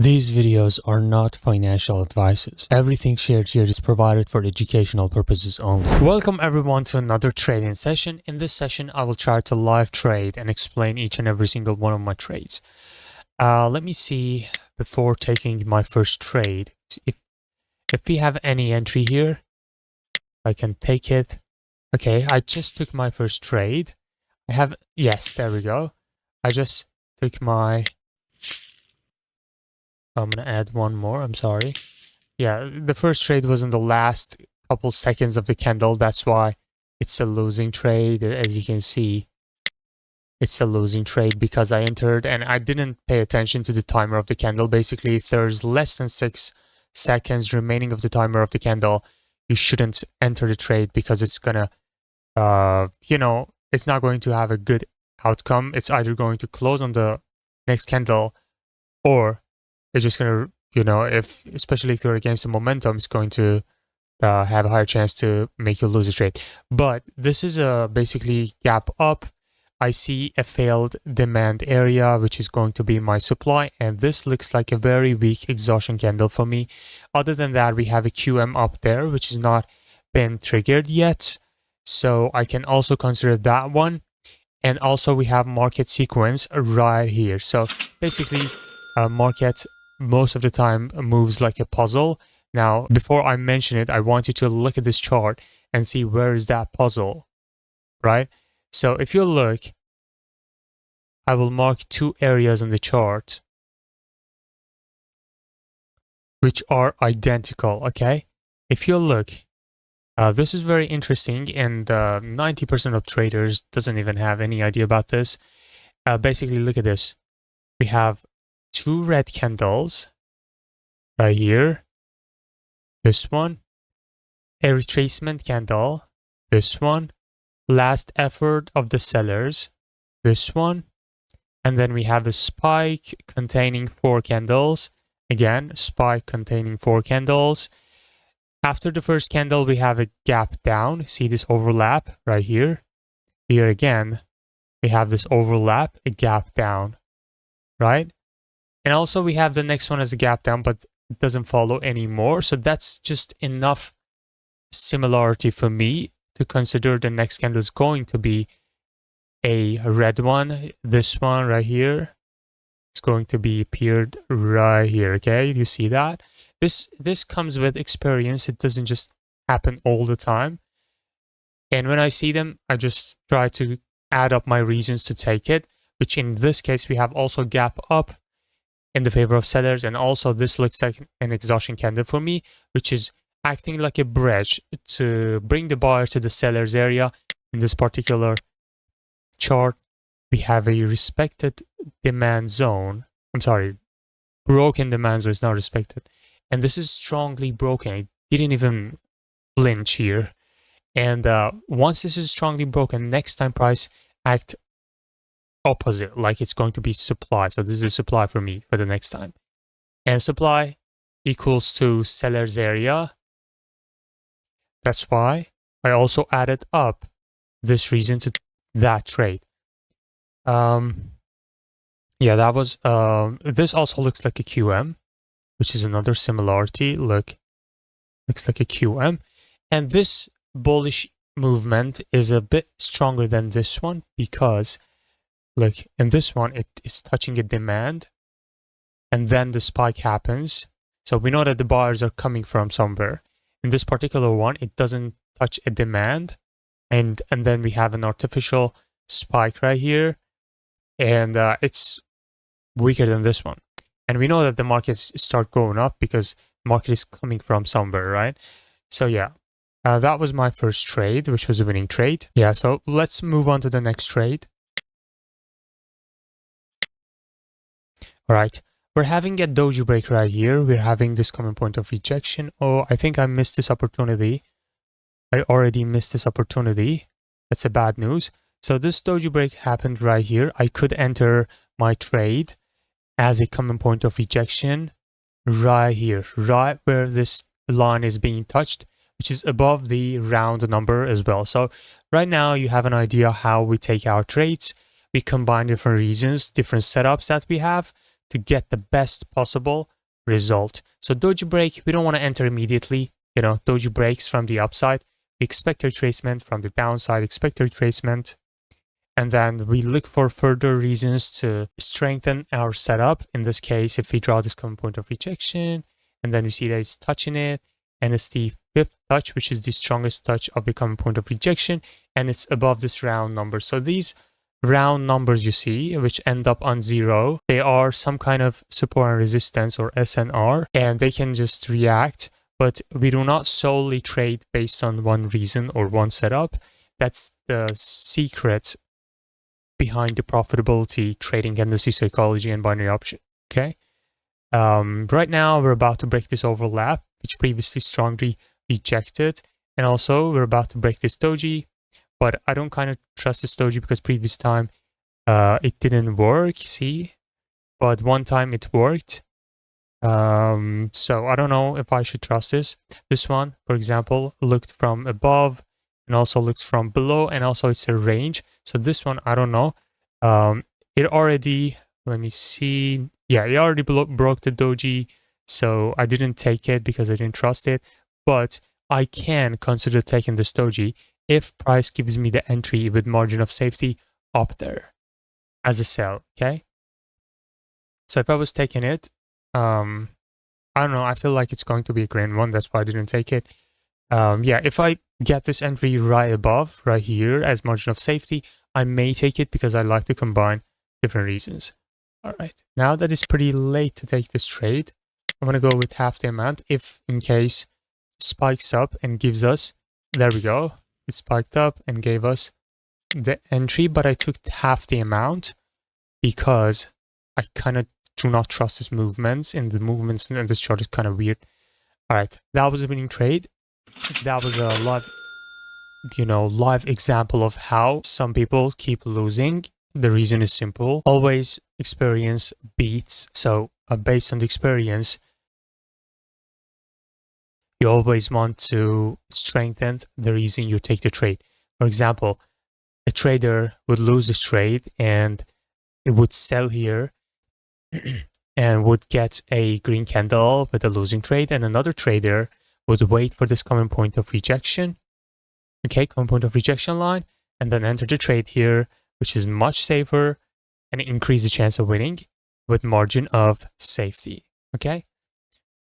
These videos are not financial advices. Everything shared here is provided for educational purposes only. Welcome everyone to another trading session. In this session, I will try to live trade and explain each and every single one of my trades. Let me see before taking my first trade. If we have any entry here, I can take it. Okay, I just took my first trade. Yes, there we go. I just took my... I'm gonna add one more, I'm sorry. Yeah, the first trade was in the last couple seconds of the candle. That's why it's a losing trade. As you can see, it's a losing trade because I entered and I didn't pay attention to the timer of the candle. Basically, if there's less than 6 seconds remaining of the timer of the candle, you shouldn't enter the trade because it's gonna, it's not going to have a good outcome. It's either going to close on the next candle or it's just gonna, especially if you're against the momentum, it's going to have a higher chance to make you lose a trade. But this is a basically gap up. I see a failed demand area, which is going to be my supply, and this looks like a very weak exhaustion candle for me. Other than that, we have a QM up there, which has not been triggered yet, so I can also consider that one. And also we have market sequence right here. So basically, market most of the time moves like a puzzle. Now, before I mention it, I want you to look at this chart and see where is that puzzle, right? So if you look, I will mark 2 areas on the chart which are identical, okay? If you look, this is very interesting, and 90% of traders doesn't even have any idea about this. Basically, look at this. We have 2 red candles right here, this one, a retracement candle, this one, last effort of the sellers, this one, and then we have a spike containing 4 candles, again, spike containing 4 candles. After the first candle, we have a gap down. See this overlap right here? Here again, we have this overlap, a gap down, right? And also we have the next one as a gap down, but it doesn't follow anymore. So that's just enough similarity for me to consider the next candle is going to be a red one. This one right here, it's going to be appeared right here. Okay, you see that? This comes with experience. It doesn't just happen all the time. And when I see them, I just try to add up my reasons to take it, which in this case, we have also gap up in the favor of sellers, and also this looks like an exhaustion candle for me, which is acting like a bridge to bring the buyers to the sellers area. In this particular chart, we have a respected demand zone. I'm sorry, broken demand zone is not respected, and this is strongly broken. It didn't even flinch here, and once this is strongly broken, next time price act opposite, like it's going to be supply. So this is supply for me for the next time, and supply equals to seller's area. That's why I also added up this reason to that trade. Yeah, that was this also looks like a QM, which is another similarity. Look, looks like a QM, and this bullish movement is a bit stronger than this one because look, in this one, it is touching a demand, and then the spike happens. So we know that the buyers are coming from somewhere. In this particular one, it doesn't touch a demand, and then we have an artificial spike right here, and it's weaker than this one. And we know that the markets start going up because market is coming from somewhere, right? So yeah, that was my first trade, which was a winning trade. Yeah, so let's move on to the next trade. All right, we're having a doji break right here. We're having this common point of rejection. Oh, I think I missed this opportunity. I already missed this opportunity. That's a bad news. So this doji break happened right here. I could enter my trade as a common point of rejection right here, right where this line is being touched, which is above the round number as well. So right now you have an idea how we take our trades. We combine different reasons, different setups that we have to get the best possible result. So doji break, we don't want to enter immediately. You know, doji breaks from the upside. We expect retracement from the downside, expect retracement. And then we look for further reasons to strengthen our setup. In this case, if we draw this common point of rejection, and then we see that it's touching it, and it's the fifth touch, which is the strongest touch of the common point of rejection, and it's above this round number. So these round numbers you see, which end up on 0, they are some kind of support and resistance, or SNR, and they can just react. But we do not solely trade based on one reason or one setup. That's the secret behind the profitability trading tendency psychology and binary option. Okay. Right now we're about to break this overlap, which previously strongly rejected, and also we're about to break this doji. But I don't kind of trust this doji because previous time it didn't work. See, but one time it worked. So I don't know if I should trust this. This one, for example, looked from above and also looked from below, and also it's a range. So this one, I don't know. It already, let me see. Yeah, it already broke the doji. So I didn't take it because I didn't trust it. But I can consider taking this doji if price gives me the entry with margin of safety up there as a sell. Okay. So if I was taking it, I don't know. I feel like it's going to be a grand one. That's why I didn't take it. Yeah, if I get this entry right above, right here as margin of safety, I may take it because I like to combine different reasons. All right. Now that it's pretty late to take this trade, I'm going to go with half the amount if in case spikes up and gives us, there we go. It spiked up and gave us the entry, but I took half the amount because I kind of do not trust his movements, and the movements in this chart is kind of weird. All right, that was a winning trade. That was a live example of how some people keep losing. The reason is simple. Always experience beats. So based on the experience, you always want to strengthen the reason you take the trade. For example, a trader would lose this trade and it would sell here and would get a green candle with a losing trade, and another trader would wait for this common point of rejection, okay, common point of rejection line, and then enter the trade here, which is much safer and increase the chance of winning with margin of safety. Okay,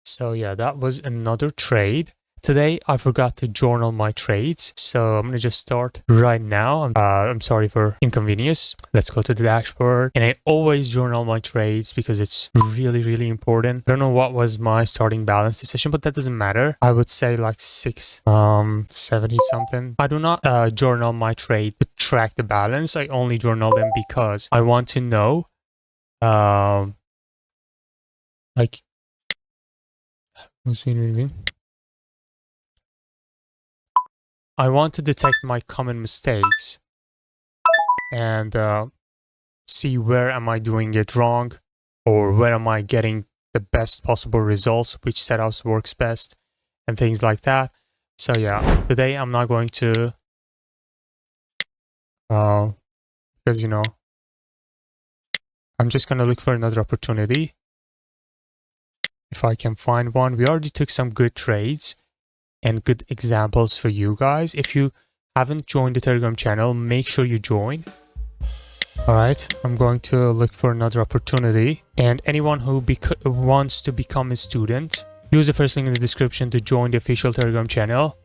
so yeah, that was another trade. Today, I forgot to journal my trades, so I'm going to just start right now. I'm sorry for inconvenience. Let's go to the dashboard. And I always journal my trades because it's really, really important. I don't know what was my starting balance this session, but that doesn't matter. I would say like 670 something. I do not journal my trade to track the balance. I only journal them because I want to know, like, what's mean? I want to detect my common mistakes and see where am I doing it wrong, or where am I getting the best possible results, which setups works best, and things like that. So yeah, today I'm not going to, because you know, I'm just going to look for another opportunity if I can find one. We already took some good trades and good examples for you guys. If you haven't joined the Telegram channel, make sure you join. All right, I'm going to look for another opportunity. And anyone who wants to become a student, use the first link in the description to join the official Telegram channel.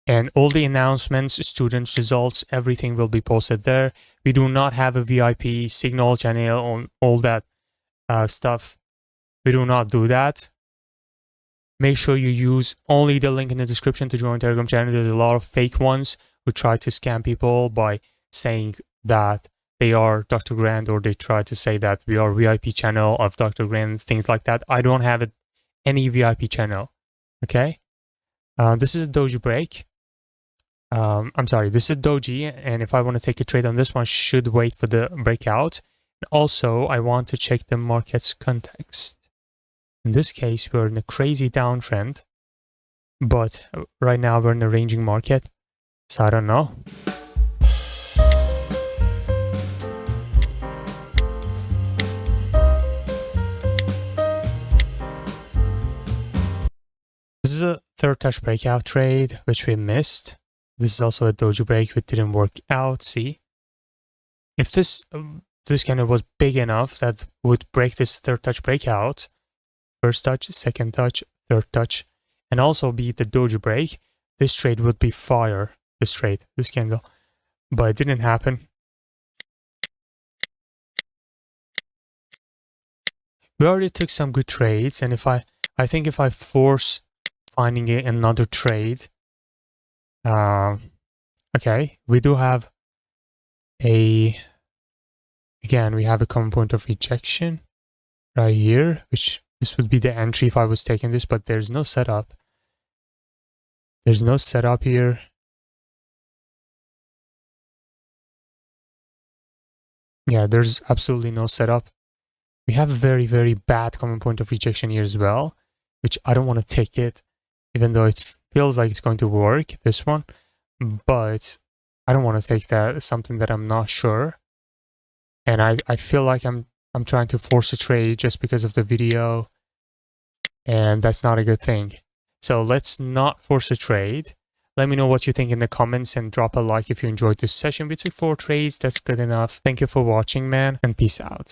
And all the announcements, students' results, everything will be posted there. We do not have a VIP signal channel on all that stuff. We do not do that. Make sure you use only the link in the description to join the Telegram channel. There's a lot of fake ones who try to scam people by saying that they are DrGrand, or they try to say that we are VIP channel of DrGrand, things like that. I don't have any VIP channel. Okay. This is a doji break. I'm sorry, this is a doji, and if I want to take a trade on this one, should wait for the breakout. And also, I want to check the market's context. In this case, we're in a crazy downtrend, but right now we're in a ranging market. So I don't know. This is a third touch breakout trade, which we missed. This is also a doji break, which didn't work out. See, if this candle was big enough that would break this third touch breakout, first touch, second touch, third touch, and also be the doji break, this trade would be fire. This trade, this candle, but it didn't happen. We already took some good trades, and I think if I force finding another trade, okay, we do have again, we have a common point of rejection right here, which this would be the entry if I was taking this, but there's no setup. There's no setup here. Yeah, there's absolutely no setup. We have a very, very bad common point of rejection here as well, which I don't want to take it, even though it feels like it's going to work, this one. But I don't want to take that, something that I'm not sure. And I feel like I'm trying to force a trade just because of the video, and that's not a good thing. So let's not force a trade. Let me know what you think in the comments and drop a like if you enjoyed this session. We took 4 trades, that's good enough. Thank you for watching, man, and peace out.